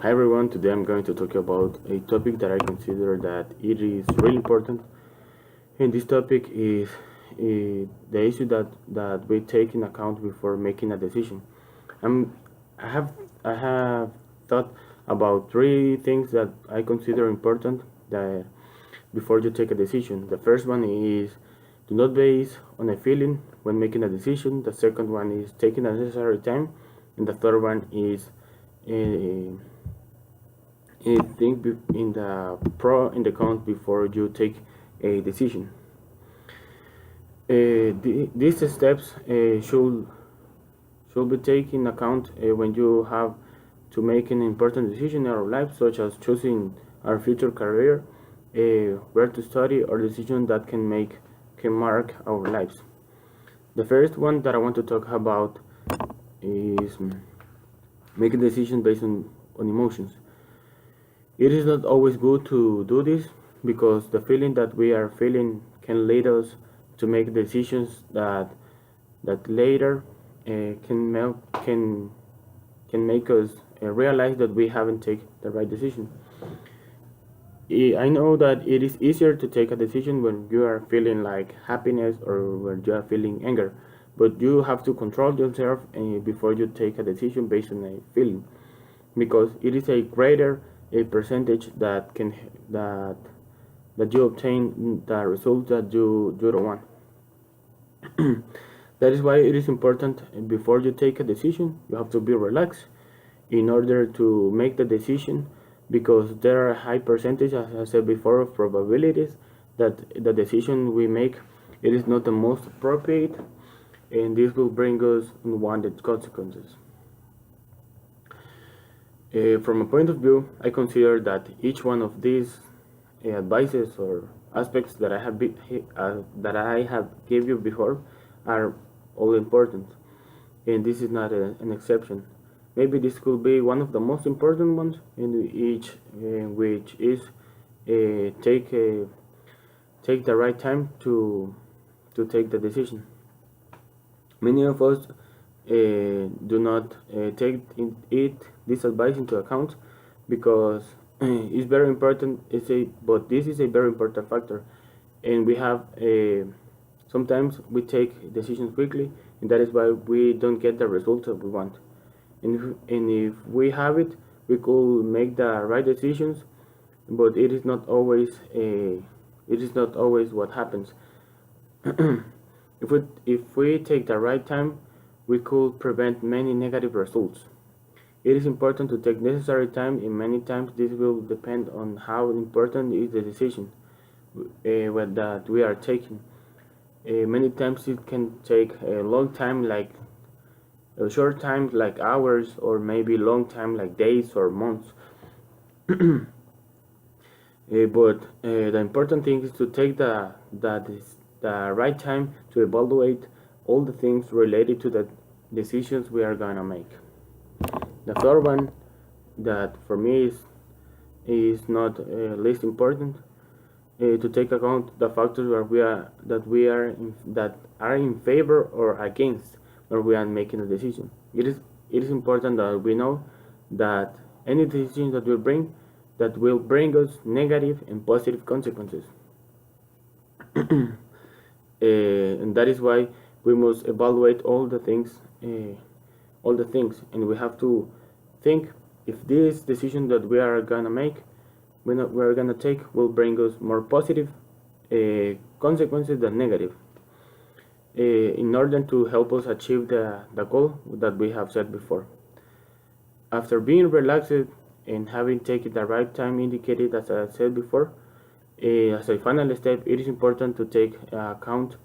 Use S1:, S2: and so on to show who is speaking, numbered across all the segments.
S1: Hi everyone, today I'm going to talk about a topic that I consider that it is really important. And this topic is the issue that we take in account before making a decision. I'm, I have thought about three things that I consider important that before you take a decision. The first one is do not base on a feeling when making a decision. The second one is taking the necessary time, and the third one is uh, think in the pro and the cons before you take a decision. These steps should be taken into account when you have to make an important decision in our life, such as choosing our future career, where to study, or decisions that can mark our lives. The first one that I want to talk about is making decisions based on emotions. It is not always good to do this because the feeling that we are feeling can lead us to make decisions that later can make us realize that we haven't taken the right decision. I know that it is easier to take a decision when you are feeling like happiness or when you are feeling anger, but you have to control yourself before you take a decision based on a feeling, because it is a greater a percentage that that you obtain the result that you don't want. That is why it is important before you take a decision you have to be relaxed in order to make the decision, because there are a high percentage, as I said before, of probabilities that the decision we make it is not the most appropriate, and this will bring us unwanted consequences. From a point of view, I consider that each one of these advices or aspects that I have gave you before are all important, and this is not an exception. Maybe this could be one of the most important ones, in each which is take take the right time to take the decision. Many of us do not take this advice into account because it's very important. But this is a very important factor, and we have sometimes we take decisions quickly, and that is why we don't get the results that we want. And if we have it, we could make the right decisions, but it is not always what happens. If we take the right time, we could prevent many negative results. It is important to take necessary time, and many times this will depend on how important is the decision that we are taking. Many times it can take a long time, like a short time, like hours, or maybe long time, like days or months. But the important thing is to take the right time to evaluate all the things related to the decisions we are gonna make. The third one that for me is not least important, to take account the factors where that are in favor or against when we are making a decision. It is important that we know that any decision that will bring us negative and positive consequences. And that is why we must evaluate all the things, and we have to think if this decision that we are gonna make, we're gonna take, will bring us more positive consequences than negative, in order to help us achieve the goal that we have set before. After being relaxed and having taken the right time indicated, as I said before, as a final step, it is important to take account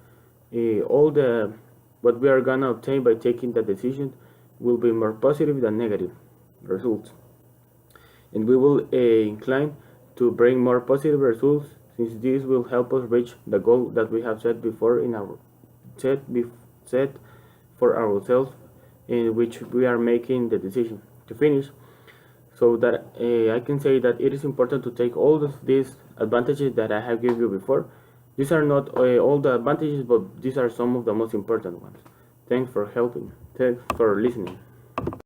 S1: all the what we are gonna obtain by taking the decision will be more positive than negative results, and we will incline to bring more positive results, since this will help us reach the goal that we have set before in our set for ourselves, in which we are making the decision to finish. So that I can say that it is important to take all of these advantages that I have given you before. These are not all the advantages, but these are some of the most important ones. Thanks for helping. Thanks for listening.